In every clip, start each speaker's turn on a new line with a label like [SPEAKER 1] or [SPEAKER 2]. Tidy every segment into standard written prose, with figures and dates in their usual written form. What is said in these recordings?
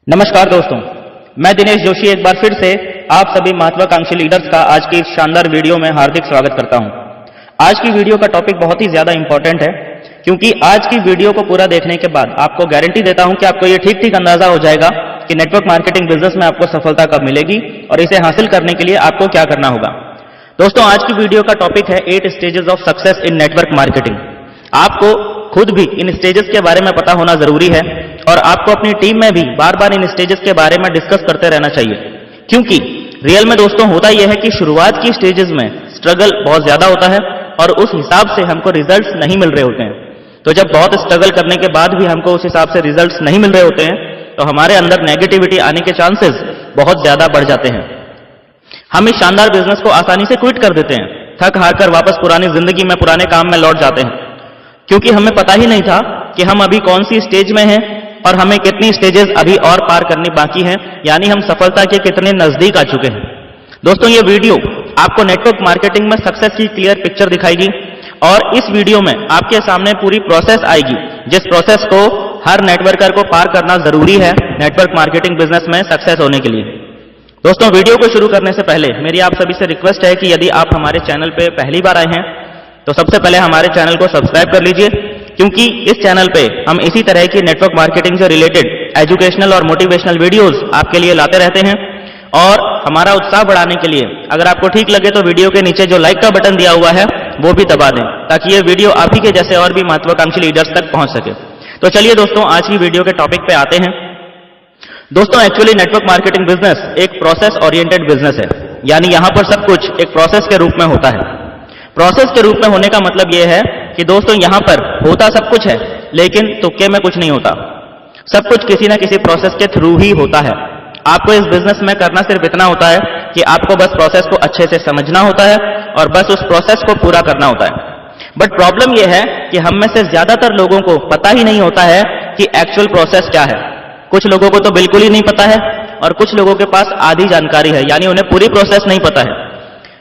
[SPEAKER 1] नमस्कार दोस्तों, मैं दिनेश जोशी एक बार फिर से आप सभी महत्वाकांक्षी लीडर्स का आज की इस शानदार वीडियो में हार्दिक स्वागत करता हूं। आज की वीडियो का टॉपिक बहुत ही ज्यादा इंपॉर्टेंट है, क्योंकि आज की वीडियो को पूरा देखने के बाद आपको गारंटी देता हूं कि आपको ये ठीक ठीक अंदाजा हो जाएगा कि नेटवर्क मार्केटिंग बिजनेस में आपको सफलता कब मिलेगी और इसे हासिल करने के लिए आपको क्या करना होगा। दोस्तों, आज की वीडियो का टॉपिक है 8 stages of success in network marketing. आपको खुद भी इन स्टेजेस के बारे में पता होना जरूरी है और आपको अपनी टीम में भी बार बार इन स्टेजेस के बारे में डिस्कस करते रहना चाहिए, क्योंकि रियल में दोस्तों होता यह है कि शुरुआत की स्टेजेस में स्ट्रगल बहुत ज्यादा होता है और उस हिसाब से हमको रिजल्ट्स नहीं मिल रहे होते हैं। तो जब बहुत स्ट्रगल करने के बाद भी हमको उस हिसाब से रिजल्ट्स नहीं मिल रहे होते हैं तो हमारे अंदर नेगेटिविटी आने के चांसेस बहुत ज्यादा बढ़ जाते हैं। हम इस शानदार बिजनेस को आसानी से क्विट कर देते हैं, थक हार कर वापस पुरानी जिंदगी में पुराने काम में लौट जाते हैं, क्योंकि हमें पता ही नहीं था कि हम अभी कौन सी स्टेज में हैं और हमें कितनी स्टेजेस अभी और पार करनी बाकी हैं, यानी हम सफलता के कितने नजदीक आ चुके हैं। दोस्तों, ये वीडियो आपको नेटवर्क मार्केटिंग में सक्सेस की क्लियर पिक्चर दिखाएगी और इस वीडियो में आपके सामने पूरी प्रोसेस आएगी, जिस प्रोसेस को हर नेटवर्कर को पार करना जरूरी है नेटवर्क मार्केटिंग बिजनेस में सक्सेस होने के लिए। दोस्तों, वीडियो को शुरू करने से पहले मेरी आप सभी से रिक्वेस्ट है कि यदि आप हमारे चैनल पे पहली बार आए हैं तो सबसे पहले हमारे चैनल को सब्सक्राइब कर लीजिए, क्योंकि इस चैनल पे हम इसी तरह की नेटवर्क मार्केटिंग से रिलेटेड एजुकेशनल और मोटिवेशनल वीडियोस आपके लिए लाते रहते हैं। और हमारा उत्साह बढ़ाने के लिए अगर आपको ठीक लगे तो वीडियो के नीचे जो लाइक का बटन दिया हुआ है वो भी दबा दें, ताकि ये वीडियो आप ही के जैसे और भी महत्वाकांक्षी लीडर्स तक पहुंच सके। तो चलिए दोस्तों, आज की वीडियो के टॉपिक पे आते हैं। दोस्तों, एक्चुअली नेटवर्क मार्केटिंग बिजनेस एक प्रोसेस ओरिएंटेड बिजनेस है, यानी यहां पर सब कुछ एक प्रोसेस के रूप में होता है। प्रोसेस के रूप में होने का मतलब यह है कि दोस्तों यहां पर होता सब कुछ है, लेकिन तुक्के में कुछ नहीं होता। सब कुछ किसी ना किसी प्रोसेस के थ्रू ही होता है। आपको इस बिजनेस में करना सिर्फ इतना होता है कि आपको बस प्रोसेस को अच्छे से समझना होता है और बस उस प्रोसेस को पूरा करना होता है। बट प्रॉब्लम यह है कि हम में से ज्यादातर लोगों को पता ही नहीं होता है कि एक्चुअल प्रोसेस क्या है। कुछ लोगों को तो बिल्कुल ही नहीं पता है और कुछ लोगों के पास आधी जानकारी है, यानी उन्हें पूरी प्रोसेस नहीं पता है।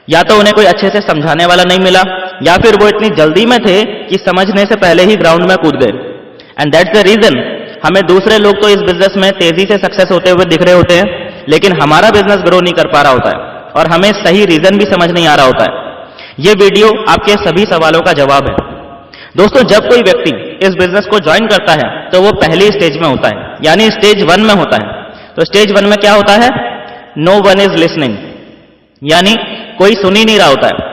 [SPEAKER 1] या तो उन्हें कोई अच्छे से समझाने वाला नहीं मिला, या फिर वो इतनी जल्दी में थे कि समझने से पहले ही ग्राउंड में कूद गए। एंड दैट्स द रीजन हमें दूसरे लोग तो इस बिजनेस में तेजी से सक्सेस होते हुए दिख रहे होते हैं, लेकिन हमारा बिजनेस ग्रो नहीं कर पा रहा होता है और हमें सही रीजन भी समझ नहीं आ रहा होता है। ये वीडियो आपके सभी सवालों का जवाब है। दोस्तों, जब कोई व्यक्ति इस बिजनेस को ज्वाइन करता है तो वो पहली स्टेज में होता है, यानी स्टेज 1 में होता है। तो स्टेज 1 में क्या होता है? नो वन इज लिसनिंग, यानी कोई सुन ही नहीं रहा होता है।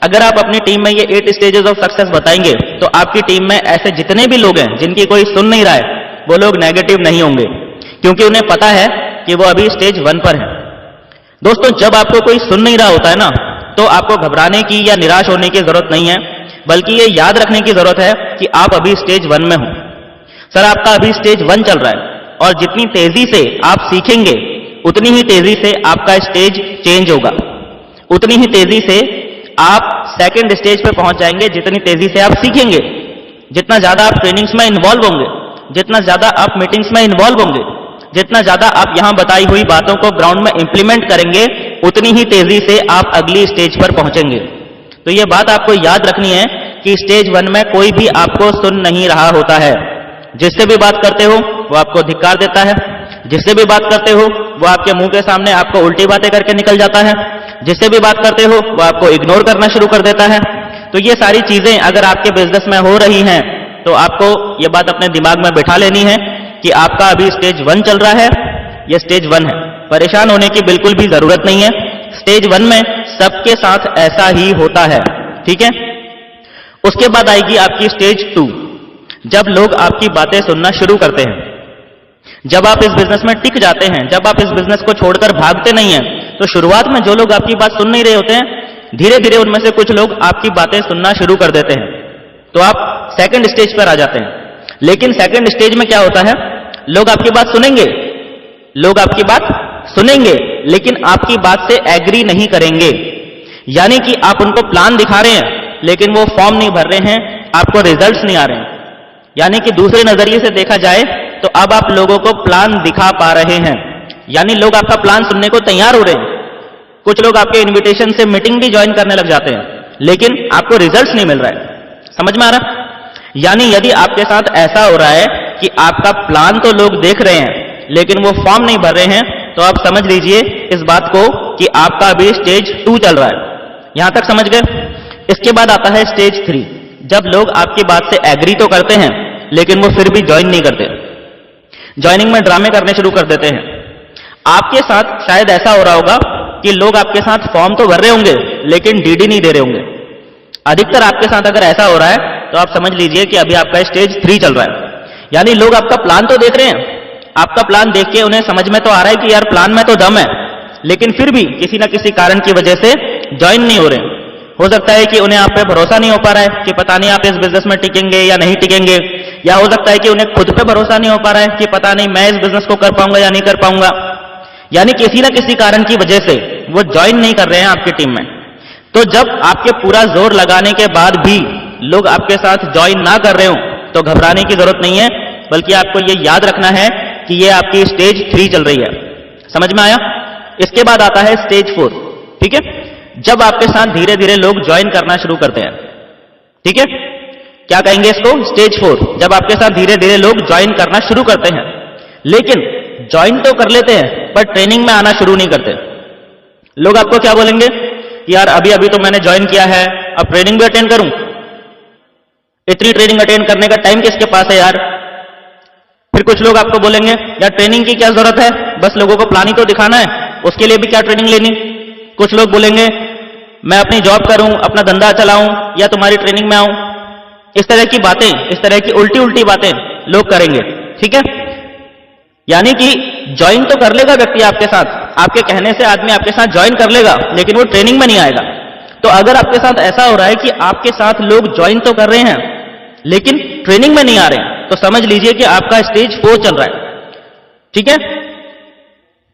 [SPEAKER 1] अगर आप अपनी टीम में ये 8 स्टेजेस ऑफ सक्सेस बताएंगे तो आपकी टीम में ऐसे जितने भी लोग हैं जिनकी कोई सुन नहीं रहा है, वो लोग नेगेटिव नहीं होंगे, क्योंकि उन्हें पता है कि वो अभी स्टेज 1 पर है। दोस्तों, जब आपको कोई सुन नहीं रहा होता है ना, तो आपको घबराने की या निराश होने की जरूरत नहीं है, बल्कि ये याद रखने की जरूरत है कि आप अभी स्टेज 1 में हो। सर, आपका अभी स्टेज 1 चल रहा है और जितनी तेजी से आप सीखेंगे उतनी ही तेजी से आपका स्टेज चेंज होगा, उतनी ही तेजी से आप सेकंड स्टेज पे पहुंच जाएंगे। जितनी तेजी से आप सीखेंगे, जितना ज्यादा आप ट्रेनिंग्स में इन्वॉल्व होंगे, जितना ज्यादा आप मीटिंग्स में इन्वॉल्व होंगे, जितना ज्यादा आप यहां बताई हुई बातों को ग्राउंड में इंप्लीमेंट करेंगे, उतनी ही तेजी से आप अगली स्टेज पर पहुंचेंगे। तो यह बात आपको याद रखनी है कि स्टेज 1 में कोई भी आपको सुन नहीं रहा होता है। जिससे भी बात करते हो वो आपको धिक्कार देता है, जिससे भी बात करते हो वो आपके मुंह के सामने आपको उल्टी बातें करके निकल जाता है, जिससे भी बात करते हो वो आपको इग्नोर करना शुरू कर देता है। तो ये सारी चीजें अगर आपके बिजनेस में हो रही हैं तो आपको ये बात अपने दिमाग में बिठा लेनी है कि आपका अभी स्टेज 1 चल रहा है, ये स्टेज 1 है। परेशान होने की बिल्कुल भी जरूरत नहीं है। स्टेज 1 में सबके साथ ऐसा ही होता है, ठीक है। उसके बाद आएगी आपकी स्टेज 2, जब लोग आपकी बातें सुनना शुरू करते हैं। जब आप इस बिजनेस में टिक जाते हैं, जब आप इस बिजनेस को छोड़कर भागते नहीं हैं, तो शुरुआत में जो लोग आपकी बात सुन नहीं रहे होते हैं, धीरे धीरे उनमें से कुछ लोग आपकी बातें सुनना शुरू कर देते हैं। तो आप सेकंड स्टेज पर आ जाते हैं। लेकिन सेकंड स्टेज में क्या होता है? लोग आपकी बात सुनेंगे, लोग आपकी बात सुनेंगे, लेकिन आपकी बात से एग्री नहीं करेंगे। यानी कि आप उनको प्लान दिखा रहे हैं लेकिन वो फॉर्म नहीं भर रहे हैं, आपको रिजल्ट्स नहीं आ रहे हैं। यानी कि दूसरे नजरिए से देखा जाए तो अब आप लोगों को प्लान दिखा पा रहे हैं, यानी लोग आपका प्लान सुनने को तैयार हो रहे हैं। कुछ लोग आपके इनविटेशन से मीटिंग भी ज्वाइन करने लग जाते हैं, लेकिन आपको रिजल्ट्स नहीं मिल रहा है। समझ में आ रहा? यानी यदि आपके साथ ऐसा हो रहा है कि आपका प्लान तो लोग देख रहे हैं लेकिन वो फॉर्म नहीं भर रहे हैं, तो आप समझ लीजिए इस बात को कि आपका अभी स्टेज 2 चल रहा है। यहां तक समझ गए? इसके बाद आता है स्टेज 3, जब लोग आपकी बात से एग्री तो करते हैं लेकिन वो फिर भी ज्वाइन नहीं करते, ज्वाइनिंग में ड्रामे करने शुरू कर देते हैं। आपके साथ शायद ऐसा हो रहा होगा कि लोग आपके साथ फॉर्म तो भर रहे होंगे लेकिन डीडी नहीं दे रहे होंगे। अधिकतर आपके साथ अगर ऐसा हो रहा है तो आप समझ लीजिए कि अभी आपका स्टेज 3 चल रहा है। यानी लोग आपका प्लान तो देख रहे हैं, आपका प्लान देख के उन्हें समझ में तो आ रहा है कि यार प्लान में तो दम है, लेकिन फिर भी किसी ना किसी कारण की वजह से ज्वाइन नहीं हो रहे। हो सकता है कि उन्हें आप पे भरोसा नहीं हो पा रहा है कि पता नहीं आप इस बिजनेस में टिकेंगे या नहीं टिकेंगे, या हो सकता है कि उन्हें खुद पे भरोसा नहीं हो पा रहा है कि पता नहीं मैं इस बिजनेस को कर पाऊंगा या नहीं कर पाऊंगा। यानी किसी ना किसी कारण की वजह से वो ज्वाइन नहीं कर रहे हैं आपकी टीम में। तो जब आपके पूरा जोर लगाने के बाद भी लोग आपके साथ ज्वाइन ना कर रहे हो तो घबराने की जरूरत नहीं है, बल्कि आपको ये याद रखना है कि ये आपकी स्टेज 3 चल रही है। समझ में आया? इसके बाद आता है स्टेज 4। ठीक है, जब आपके साथ धीरे धीरे लोग ज्वाइन करना शुरू करते हैं। ठीक है, क्या कहेंगे इसको? स्टेज 4, जब आपके साथ धीरे धीरे लोग ज्वाइन करना शुरू करते हैं, लेकिन ज्वाइन तो कर लेते हैं पर ट्रेनिंग में आना शुरू नहीं करते। लोग आपको क्या बोलेंगे कि यार अभी अभी तो मैंने ज्वाइन किया है, अब ट्रेनिंग भी अटेंड करूं? इतनी ट्रेनिंग अटेंड करने का टाइम किसके पास है यार? फिर कुछ लोग आपको बोलेंगे यार ट्रेनिंग की क्या जरूरत है, बस लोगों को प्लान ही तो दिखाना है, उसके लिए भी क्या ट्रेनिंग लेनी। कुछ लोग बोलेंगे मैं अपनी जॉब करूं, अपना धंधा चलाऊं या तुम्हारी ट्रेनिंग में आऊं। इस तरह की बातें, इस तरह की उल्टी उल्टी बातें लोग करेंगे। ठीक है, यानी कि ज्वाइन तो कर लेगा व्यक्ति आपके साथ, आपके कहने से आदमी आपके साथ ज्वाइन कर लेगा, लेकिन वो ट्रेनिंग में नहीं आएगा। तो अगर आपके साथ ऐसा हो रहा है कि आपके साथ लोग ज्वाइन तो कर रहे हैं लेकिन ट्रेनिंग में नहीं आ रहे हैं, तो समझ लीजिए कि आपका स्टेज 4 चल रहा है। ठीक है,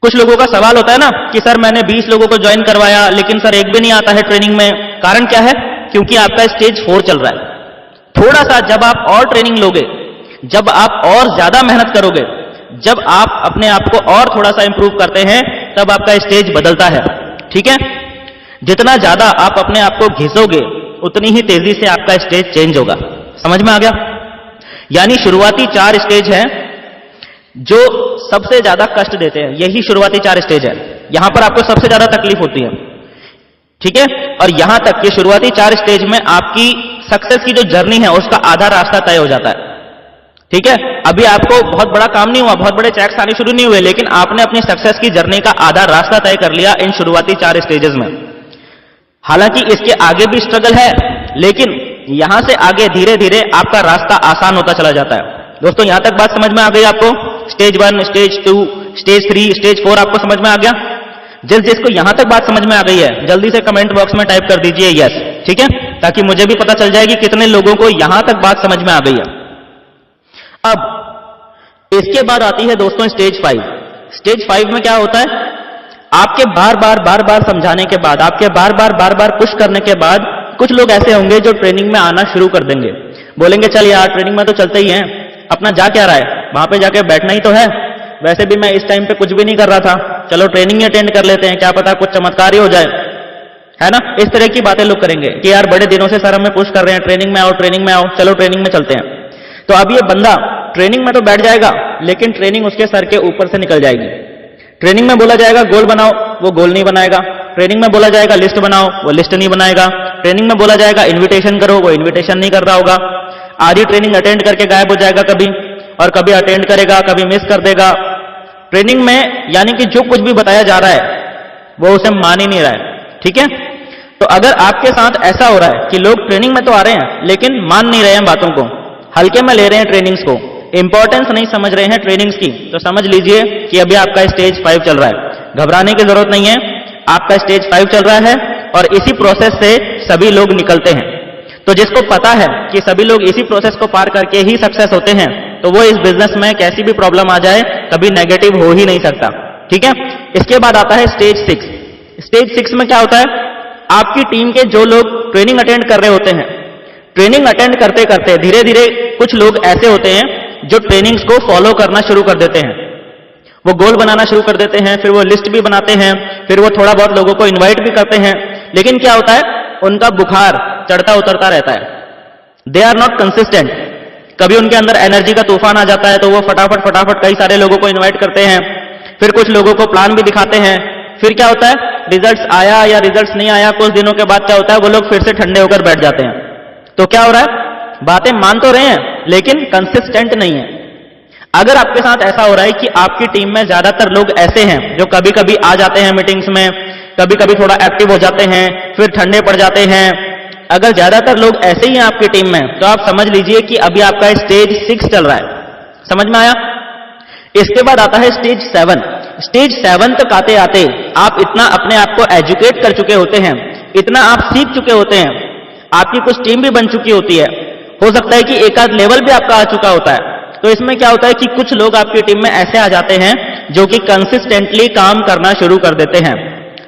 [SPEAKER 1] कुछ लोगों का सवाल होता है ना कि सर मैंने 20 लोगों को ज्वाइन करवाया लेकिन सर एक भी नहीं आता है ट्रेनिंग में। कारण क्या है? क्योंकि आपका स्टेज 4 चल रहा है। थोड़ा सा जब आप और ट्रेनिंग लोगे, जब आप और ज्यादा मेहनत करोगे, जब आप अपने आप को और थोड़ा सा इंप्रूव करते हैं, तब आपका स्टेज बदलता है। ठीक है, जितना ज्यादा आप अपने आप को घिसोगे उतनी ही तेजी से आपका स्टेज चेंज होगा। समझ में आ गया? यानी शुरुआती 4 स्टेज हैं जो सबसे ज्यादा कष्ट देते हैं, यही शुरुआती 4 स्टेज है। यहां पर आपको सबसे ज्यादा तकलीफ होती है। ठीक है, और यहां तक कि शुरुआती 4 स्टेज में आपकी सक्सेस की जो जर्नी है उसका आधा रास्ता तय हो जाता है। ठीक है, अभी आपको बहुत बड़ा काम नहीं हुआ, बहुत बड़े चेक्स आने शुरू नहीं हुए, लेकिन आपने अपनी सक्सेस की जर्नी का आधा रास्ता तय कर लिया इन शुरुआती 4 स्टेजेस में। हालांकि इसके आगे भी स्ट्रगल है, लेकिन यहां से आगे धीरे धीरे आपका रास्ता आसान होता चला जाता है। दोस्तों यहां तक बात समझ में आ गई आपको? स्टेज 1, स्टेज 2, स्टेज 3, स्टेज 4 आपको समझ में आ गया? जिसको यहां तक बात समझ में आ गई है जल्दी से कमेंट बॉक्स में टाइप कर दीजिए यस। ठीक है, ताकि मुझे भी पता चल जाए कि कितने लोगों को यहां तक बात समझ में आ गई है। अब इसके बाद आती है दोस्तों स्टेज 5। स्टेज 5 में क्या होता है? आपके बार बार समझाने के बाद, आपके बार बार पुश करने के बाद कुछ लोग ऐसे होंगे जो ट्रेनिंग में आना शुरू कर देंगे। बोलेंगे चल यार ट्रेनिंग में तो चलते ही हैं, अपना जा क्या रहा है, वहां पे जाके बैठना ही तो है, वैसे भी मैं इस टाइम पे कुछ भी नहीं कर रहा था, चलो ट्रेनिंग ही अटेंड कर लेते हैं, क्या पता कुछ चमत्कार ही हो जाए, है ना। इस तरह की बातें लोग करेंगे कि यार बड़े दिनों से सर हमें पुश कर रहे हैं ट्रेनिंग में आओ, ट्रेनिंग में आओ, चलो ट्रेनिंग में चलते हैं। तो अब ये बंदा ट्रेनिंग में तो बैठ जाएगा, लेकिन ट्रेनिंग उसके सर के ऊपर से निकल जाएगी। ट्रेनिंग में बोला जाएगा गोल बनाओ, वो गोल नहीं बनाएगा। ट्रेनिंग में बोला जाएगा लिस्ट बनाओ, वो लिस्ट नहीं बनाएगा। ट्रेनिंग में बोला जाएगा इन्विटेशन करो, वो इन्विटेशन नहीं कर रहा होगा। आधी ट्रेनिंग अटेंड करके गायब हो जाएगा कभी, और कभी अटेंड करेगा, कभी मिस कर देगा। ट्रेनिंग में यानी कि जो कुछ भी बताया जा रहा है वो उसे मान ही नहीं रहा है। ठीक है, तो अगर आपके साथ ऐसा हो रहा है कि लोग ट्रेनिंग में तो आ रहे हैं लेकिन मान नहीं रहे हैं बातों को, हल्के में ले रहे हैं ट्रेनिंग्स को, इंपॉर्टेंस नहीं समझ रहे हैं ट्रेनिंग्स की, तो समझ लीजिए कि अभी आपका स्टेज 5 चल रहा है। घबराने की जरूरत नहीं है, आपका स्टेज 5 चल रहा है और इसी प्रोसेस से सभी लोग निकलते हैं। तो जिसको पता है कि सभी लोग इसी प्रोसेस को पार करके ही सक्सेस होते हैं, तो वो इस बिजनेस में कैसी भी प्रॉब्लम आ जाए कभी नेगेटिव हो ही नहीं सकता। ठीक है, इसके बाद आता है स्टेज 6। स्टेज 6 में क्या होता है? आपकी टीम के जो लोग ट्रेनिंग अटेंड कर रहे होते हैं, ट्रेनिंग अटेंड करते करते धीरे धीरे कुछ लोग ऐसे होते हैं जो ट्रेनिंग्स को फॉलो करना शुरू कर देते हैं। वो गोल बनाना शुरू कर देते हैं, फिर वो लिस्ट भी बनाते हैं, फिर वो थोड़ा बहुत लोगों को इनवाइट भी करते हैं, लेकिन क्या होता है? उनका बुखार चढ़ता उतरता रहता है। They are not consistent. कभी उनके अंदर एनर्जी का तूफान आ जाता है तो वो फटाफट कई सारे लोगों को इन्वाइट करते हैं, फिर कुछ लोगों को प्लान भी दिखाते हैं, फिर क्या होता है, रिजल्ट्स आया या रिजल्ट्स नहीं आया, कुछ दिनों के बाद क्या होता है, वो लोग फिर से ठंडे होकर बैठ जाते हैं। तो क्या हो रहा है, बातें मान तो रहे हैं लेकिन कंसिस्टेंट नहीं है। अगर आपके साथ ऐसा हो रहा है कि आपकी टीम में ज्यादातर लोग ऐसे हैं जो कभी कभी आ जाते हैं मीटिंग्स में, कभी कभी थोड़ा एक्टिव हो जाते हैं, फिर ठंडे पड़ जाते हैं, अगर ज्यादातर लोग ऐसे ही हैं आपकी टीम में, तो आप समझ लीजिए कि अभी आपका स्टेज 6 चल रहा है। समझ में आया? इसके बाद आता है स्टेज 7। स्टेज 7 तक आते आते आप इतना अपने आप को एजुकेट कर चुके होते हैं, इतना आप सीख चुके होते हैं, आपकी कुछ टीम भी बन चुकी होती है, हो सकता है कि एक आध लेवल भी आपका आ चुका होता है। तो इसमें क्या होता है कि कुछ लोग आपकी टीम में ऐसे आ जाते हैं जो कि कंसिस्टेंटली काम करना शुरू कर देते हैं।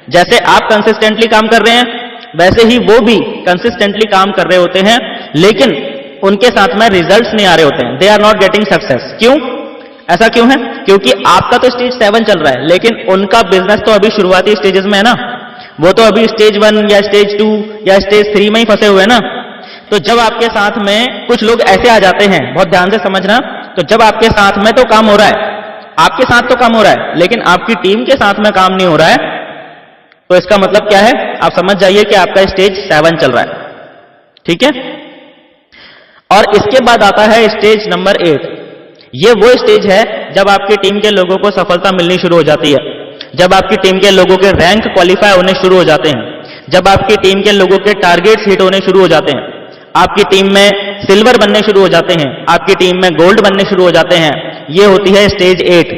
[SPEAKER 1] जैसे आप कंसिस्टेंटली काम कर रहे हैं वैसे ही वो भी कंसिस्टेंटली काम कर रहे होते हैं, लेकिन उनके साथ में रिजल्ट्स नहीं आ रहे होते हैं। They are not getting success. क्यों? ऐसा क्यों है? क्योंकि आपका तो स्टेज 7 चल रहा है, लेकिन उनका बिजनेस तो अभी शुरुआती स्टेजेस में है ना, वो तो अभी स्टेज 1 या स्टेज 2 या स्टेज 3 में ही फंसे हुए हैं ना। तो जब आपके साथ में कुछ लोग ऐसे आ जाते हैं, बहुत ध्यान से समझना, तो जब आपके साथ में तो काम हो रहा है, आपके साथ तो काम हो रहा है, लेकिन आपकी टीम के साथ में काम नहीं हो रहा है, तो इसका मतलब क्या है, आप समझ जाइए कि आपका स्टेज 7 चल रहा है। ठीक है? और इसके बाद आता है स्टेज नंबर 8। ये वो स्टेज है जब आपकी टीम के लोगों को सफलता मिलनी शुरू हो जाती है, जब आपकी टीम के लोगों के रैंक क्वालिफाई होने शुरू हो जाते हैं, जब आपकी टीम के लोगों के टारगेट्स हिट होने शुरू हो जाते हैं, आपकी टीम में सिल्वर बनने शुरू हो जाते हैं, आपकी टीम में गोल्ड बनने शुरू हो जाते हैं। ये होती है स्टेज 8।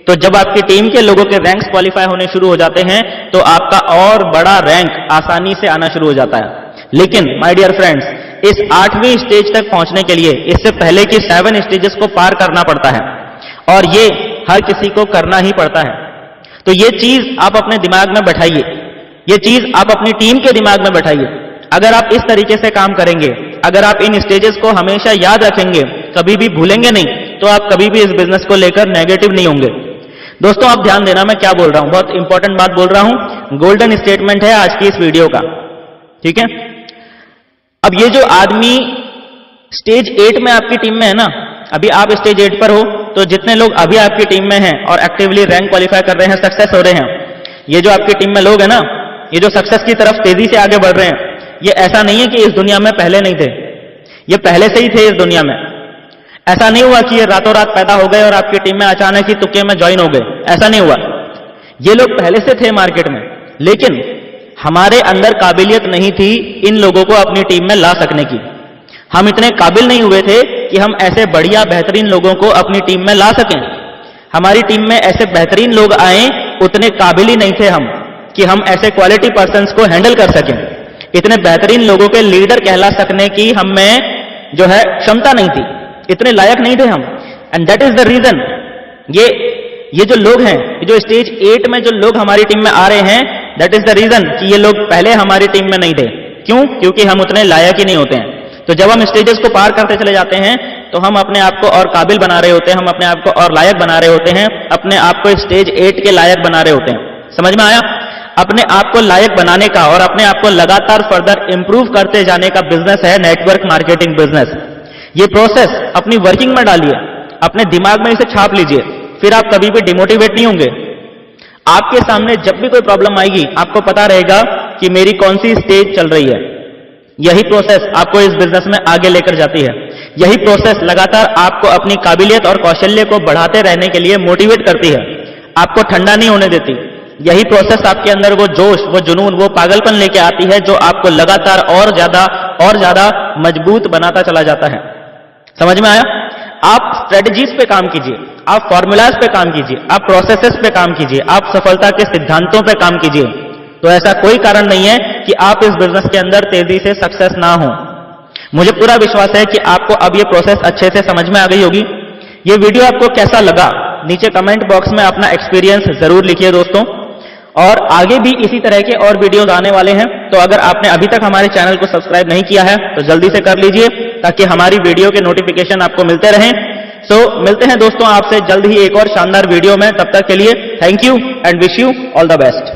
[SPEAKER 1] तो जब आपकी टीम के लोगों के रैंक्स क्वालिफाई होने शुरू हो जाते हैं तो आपका और बड़ा रैंक आसानी से आना शुरू हो जाता है। लेकिन माय डियर फ्रेंड्स, इस 8वीं स्टेज तक पहुंचने के लिए इससे पहले की 7 स्टेजेस को पार करना पड़ता है, और ये हर किसी को करना ही पड़ता है। तो ये चीज आप अपने दिमाग में बैठाइए, ये चीज आप अपनी टीम के दिमाग में बैठाइए। अगर आप इस तरीके से काम करेंगे, अगर आप इन स्टेजेस को हमेशा याद रखेंगे, कभी भी भूलेंगे नहीं, तो आप कभी भी इस बिजनेस को लेकर नेगेटिव नहीं होंगे। दोस्तों आप ध्यान देना, मैं क्या बोल रहा हूं, बहुत इंपॉर्टेंट बात बोल रहा हूं, गोल्डन स्टेटमेंट है आज की इस वीडियो का। ठीक है? अब ये जो आदमी स्टेज 8 में आपकी टीम में है ना, अभी आप स्टेज 8 पर हो, तो जितने लोग अभी आपकी टीम में हैं और एक्टिवली रैंक क्वालिफाई कर रहे हैं, सक्सेस हो रहे हैं, ये जो आपकी टीम में लोग हैं ना, ये जो सक्सेस की तरफ तेजी से आगे बढ़ रहे हैं, ये ऐसा नहीं है कि इस दुनिया में पहले नहीं थे, ये पहले से ही थे इस दुनिया में। ऐसा नहीं हुआ कि ये रातों रात पैदा हो गए और आपकी टीम में अचानक ही तुक्के में ज्वाइन हो गए, ऐसा नहीं हुआ। ये लोग पहले से थे मार्केट में, लेकिन हमारे अंदर काबिलियत नहीं थी इन लोगों को अपनी टीम में ला सकने की। हम इतने काबिल नहीं हुए थे कि हम ऐसे बढ़िया बेहतरीन लोगों को अपनी टीम में ला सकें। हमारी टीम में ऐसे बेहतरीन लोग आए, उतने काबिल ही नहीं थे हम कि हम ऐसे क्वालिटी पर्सन्स को हैंडल कर सकें। इतने बेहतरीन लोगों के लीडर कहला सकने की हम में जो है क्षमता नहीं थी, इतने लायक नहीं थे हम। And that is the reason, ये जो लोग हैं, जो स्टेज 8 में जो लोग हमारी टीम में आ रहे हैं, दैट इज द रीजन कि ये लोग पहले हमारी टीम में नहीं थे। क्यों? क्योंकि हम उतने लायक ही नहीं होते हैं। तो जब हम स्टेजेस को पार करते चले जाते हैं तो हम अपने आप को और काबिल बना रहे होते हैं, हम अपने आप को और लायक बना रहे होते हैं, अपने आप को स्टेज 8 के लायक बना रहे होते हैं। समझ में आया? अपने आप को लायक बनाने का और अपने आप को लगातार फर्दर इंप्रूव करते जाने का बिजनेस है नेटवर्क मार्केटिंग बिजनेस। ये प्रोसेस अपनी वर्किंग में डालिए, अपने दिमाग में इसे छाप लीजिए, फिर आप कभी भी डिमोटिवेट नहीं होंगे। आपके सामने जब भी कोई प्रॉब्लम आएगी, आपको पता रहेगा कि मेरी कौन सी स्टेज चल रही है। यही प्रोसेस आपको इस बिजनेस में आगे लेकर जाती है। यही प्रोसेस लगातार आपको अपनी काबिलियत और कौशल्य को बढ़ाते रहने के लिए मोटिवेट करती है, आपको ठंडा नहीं होने देती। यही प्रोसेस आपके अंदर वो जोश, वो जुनून, वो पागलपन लेके आती है जो आपको लगातार और ज्यादा मजबूत बनाता चला जाता है। समझ में आया? आप स्ट्रेटजीज पे काम कीजिए, आप फॉर्मूलाज पे काम कीजिए, आप प्रोसेसेस पे काम कीजिए, आप सफलता के सिद्धांतों पे काम कीजिए। तो ऐसा कोई कारण नहीं है कि आप इस बिजनेस के अंदर तेजी से सक्सेस ना हो। मुझे पूरा विश्वास है कि आपको अब ये प्रोसेस अच्छे से समझ में आ गई होगी। ये वीडियो आपको कैसा लगा, नीचे कमेंट बॉक्स में अपना एक्सपीरियंस जरूर लिखिए दोस्तों। और आगे भी इसी तरह के और वीडियोस आने वाले हैं, तो अगर आपने अभी तक हमारे चैनल को सब्सक्राइब नहीं किया है तो जल्दी से कर लीजिए, ताकि हमारी वीडियो के नोटिफिकेशन आपको मिलते रहें। सो मिलते हैं दोस्तों आपसे जल्द ही एक और शानदार वीडियो में। तब तक के लिए thank you and wish you all the best.